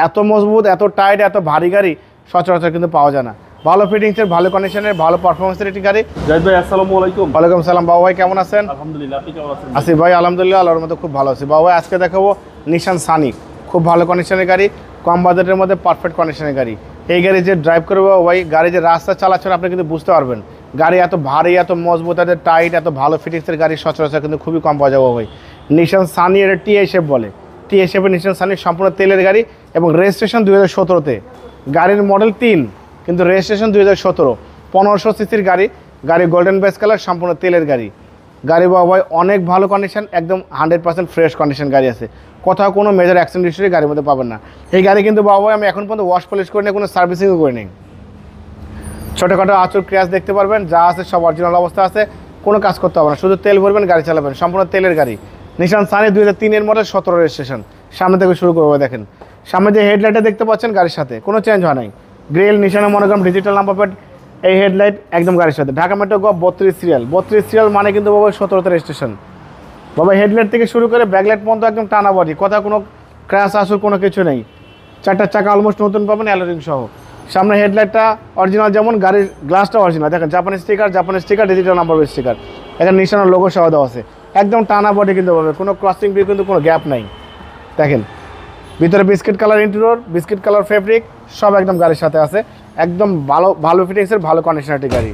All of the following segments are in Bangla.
এত মজবুত, এত টাইট, এত ভারী গাড়ি সচরাচর কিন্তু পাওয়া যায় না। ভালো ফিটিংসের, ভালো কন্ডিশনের, ভালো পারফরমেন্সের একটি গাড়ি। জাহিদ ভাই আসসালামু আলাইকুম। ওয়ালাইকুম সালাম। বাবু ভাই কেমন আছেন? আলহামদুলিল্লাহ, আপনি কেমন আছেন? আসিফ ভাই আলহামদুলিল্লাহ আল্লাহর মতো খুব ভালো আছি। বাবু ভাই আজকে দেখাবো নিশান সানি, খুব ভালো কন্ডিশনের গাড়ি, কম বাজেটের মধ্যে পারফেক্ট কন্ডিশনের গাড়ি। এই গাড়ি যে ড্রাইভ করবে ভাই, গাড়ি যে রাস্তা চালাচ্ছেন আপনি কিন্তু বুঝতে পারবেন গাড়ি এত ভারী, এত মজবুত, এত টাইট, এত ভালো ফিটিংসের গাড়ি সচরাচর কিন্তু খুবই কম পাওয়া যাবে ভাই। নিশান সানি এটা টিআই শেপ বলে, টিআই শেপের নিশান সানি সম্পূর্ণ তেলের গাড়ি এবং রেজিস্ট্রেশন 2017-তে। গাড়ির মডেল 3 কিন্তু রেজিস্ট্রেশন 2017। 1500 সিসির গাড়ি, গাড়ি গোল্ডেন বেস কালার, সম্পূর্ণ তেলের গাড়ি। গাড়ি বাবা ভাই অনেক ভালো কন্ডিশন, একদম 100% ফ্রেশ কন্ডিশন গাড়ি আছে, কোথাও কোনো মেজর অ্যাক্সিডেন্ট হিস্টরি গাড়ির মধ্যে পাবেন না। এই গাড়ি কিন্তু বাবা ভাই আমি এখন পর্যন্ত ওয়াশ পলিশ করে নিই, কোনো সার্ভিসিংও করে নিই। ছোটোখাটো আঁচড় ক্র্যাশ দেখতে পারবেন, যা আছে সব অরিজিনাল অবস্থা আছে, কোনো কাজ করতে হবে না, শুধু তেল ভরবেন গাড়ি চালাবেন, সম্পূর্ণ তেলের গাড়ি। নিশান সানি 2003-এর মডেল, 17 রেজিস্ট্রেশন। সামনে থেকে শুরু করবো, দেখেন সামনে যে হেডলাইটটা দেখতে পাচ্ছেন গাড়ির সাথে কোনো চেঞ্জ হয় নাই। গ্রিল, নিশানের মনোগ্রাম, ডিজিটাল নাম্বার প্লেট, এই হেডলাইট একদম গাড়ির সাথে। ঢাকা মেট্রো গ 32 সিরিয়াল, 32 সিরিয়াল মানে কিন্তু বাবা 17তে রেজিস্ট্রেশন। বাবা হেডলাইট থেকে শুরু করে ব্যাকলাইট পর্যন্ত একদম টানা বডি, কোথাও কোনো ক্র্যাশ আসুর কোনো কিছু নেই। 4টা চাকা অলমোস্ট নতুন পাবেন অ্যালোরিং সহ। সামনে হেডলাইটটা অরিজিনাল, যেমন গাড়ির গ্লাসটা অরিজিনাল, দেখেন জাপানি স্টিকার, ডিজিটাল নাম্বার স্টিকার, এখানে নিশানের লোগো সহ দেওয়া আছে। একদম টানা বডি কিন্তু পাবে, কোনো ক্রসিং দিয়ে কিন্তু কোনো গ্যাপ নাই। দেখেন ভিতরে biscuit colour interior, biscuit colour fabric সব একদম গাড়ির সাথে আছে, একদম ভালো ফিটিংসের, ভালো কন্ডিশনারিটি গাড়ি।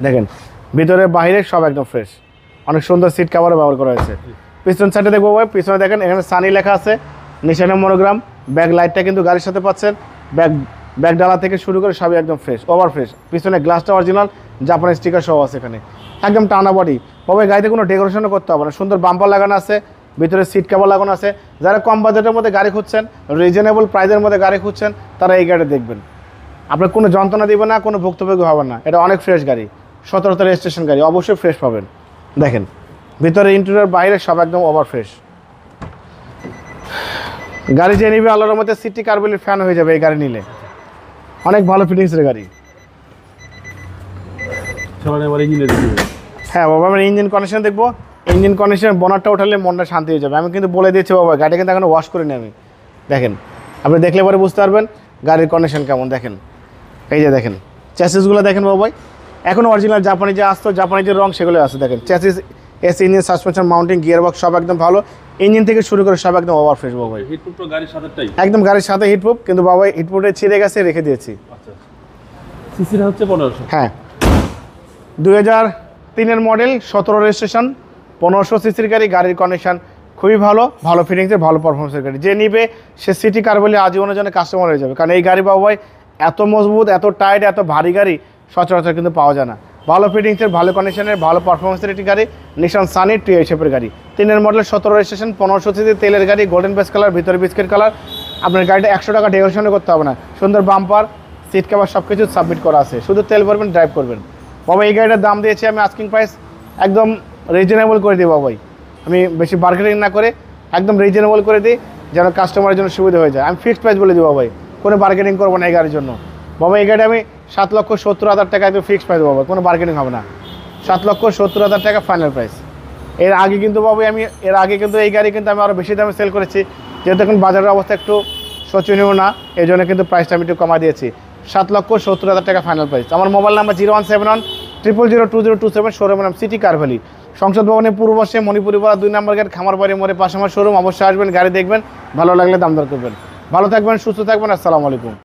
দেখেন ভিতরে বাইরে সব একদম ফ্রেশ, অনেক সুন্দর সিট কাভারও ব্যবহার করা হয়েছে। পিছন সাইডে দেখবো ভাই, পিছনে দেখেন এখানে সানি লেখা আছে, নিশানের মনোগ্রাম, ব্যাক লাইটটা কিন্তু গাড়ির সাথে পাচ্ছেন। ব্যাক ডালা থেকে শুরু করে সবই একদম ফ্রেশ, ওভার ফ্রেশ। পিছনে গ্লাসটা অরিজিনাল, জাপানি স্টিকার সহ আছে এখানে, একদম টানা বডি। বাবা গাড়িতে কোনো ডেকোরেশনও করতে হবে না, সুন্দর বাম্পার লাগানো আছে, ভিতরে সিট কাভার লাগানো আছে। যারা কম বাজেটের মধ্যে গাড়ি খুঁজছেন, রিজনেবল প্রাইসের মধ্যে গাড়ি খুঁজছেন, তারা এই গাড়ি দেখবেন। আপনার কোনো যন্ত্রণা দিবে না, কোনো ভুক্তভোগী হবে না, এটা অনেক ফ্রেশ গাড়ি, 17তে রেজিস্ট্রেশন গাড়ি, অবশ্যই ফ্রেশ পাবেন। দেখেন ভিতরে ইন্টেরিয়র বাইরে সব একদম ওভার ফ্রেশ। গাড়ি যে নিবে আল্লাহর মধ্যে সিটি কার্বলির ফ্যান হয়ে যাবে এই গাড়ি নিলে, অনেক ভালো ফিটিংসের গাড়ি। হ্যাঁ বাবা, আমরা ইঞ্জিন কন্ডিশন দেখবো, ইঞ্জিন কন্ডিশন বোনারটা উঠালে মনটা শান্তি হয়ে যাবে। আমি কিন্তু বলে দিয়েছি বাবা, গাড়ি কিন্তু এখনো ওয়াশ করিনি আমি। দেখেন আপনি দেখলে পরে বুঝতে পারবেন গাড়ির কন্ডিশন কেমন। দেখেন এই যে দেখেন চ্যাসিসগুলো দেখেন বাবা ভাই, এখনও অরিজিনাল জাপানি যে আসতো, জাপানি যে রং সেগুলো আছে। দেখেন chassis, AC, engine, suspension, mounting, gear box সব একদম ভালো, ইঞ্জিন থেকে শুরু করে সব একদম ওভার ফ্রেশ বাবা ভাই। হিটপ্রুফ তো গাড়ির সাথেটাই একদম গাড়ির সাথে হিটপ্রুফ, কিন্তু বাবা হিটপ্রুফে ছিঁড়ে গেছে, রেখে দিয়েছি। আচ্ছা, সিসিটা হচ্ছে 1500। হ্যাঁ 2003-এর মডেল, 17 রেজিস্ট্রেশন, 1500 সিসির গাড়ি। গাড়ির কন্ডিশন খুবই ভালো, ভালো ফিটিংসের, ভালো পারফরমেন্সের গাড়ি। যে নিবে সে সিটি কার বলে আজীবনের জন্য কাস্টমার হয়ে যাবে, কারণ এই গাড়ি বাবা ভাই এত মজবুত, এত টাইট, এত ভারী গাড়ি সচরাচর কিন্তু পাওয়া যায় না। ভালো ফিটিংসের, ভালো কন্ডিশনের, ভালো পারফরমেন্সের একটি গাড়ি, নিশান সানি টিআই শেপের গাড়ি। 3-এর মডেল, 17 রেজিস্ট্রেশন, 1500 সিসি তেলের গাড়ি, গোল্ডেন বেস কালার, ভিতরে বিস্কিট কালার। আপনার গাড়িটা 100 টাকা ডেকোরেশনও করতে হবে না, সুন্দর বাম্পার, সিট কাভার সব কিছু সাবমিট করা আছে, শুধু তেল ভরবেন, ড্রাইভ করবেন। বাবা এই গাড়িটার দাম দিয়েছি আমি আস্কিং প্রাইস একদম রিজনেবল করে দিই বাবা ভাই, আমি বেশি মার্কেটিং না করে একদম রিজনেবল করে দিই, যেন কাস্টমারের জন্য সুবিধা হয়ে যায়। আমি ফিক্সড প্রাইস বলে দিই বাবা ভাই, কোনো মার্কেটিং করবো না এই গাড়ির জন্য। বাবা এই গাড়ি আমি 7,70,000 টাকা একদম ফিক্সড প্রাইস বাবা, কোনো মার্কেটিং হবে না। 7,70,000 টাকা ফাইনাল প্রাইস। এর আগে কিন্তু বাবা আমি এই গাড়ি কিন্তু আমি আরও বেশি দামে সেল করেছি, যেহেতু এখন বাজারের অবস্থা একটু শোচনীয় না, এই জন্য কিন্তু প্রাইসটা আমি একটু কমা দিয়েছি। 7,70,000 টাকা ফাইনাল প্রাইস। আমার মোবাইল নাম্বার 0171000027, শোরুমের নাম সিটি কার ভ্যালি, সংসদ ভবনের পূর্ব পাশে, মণিপুরি পাড়া 2 নম্বর গেট, খামার বাড়ি মোড়ে পাশে আমার শোরুম। অবশ্যই আসবেন, গাড়ি দেখবেন, ভালো লাগলে দাম দর করবেন। ভালো থাকবেন, সুস্থ থাকবেন, আসসালামু আলাইকুম।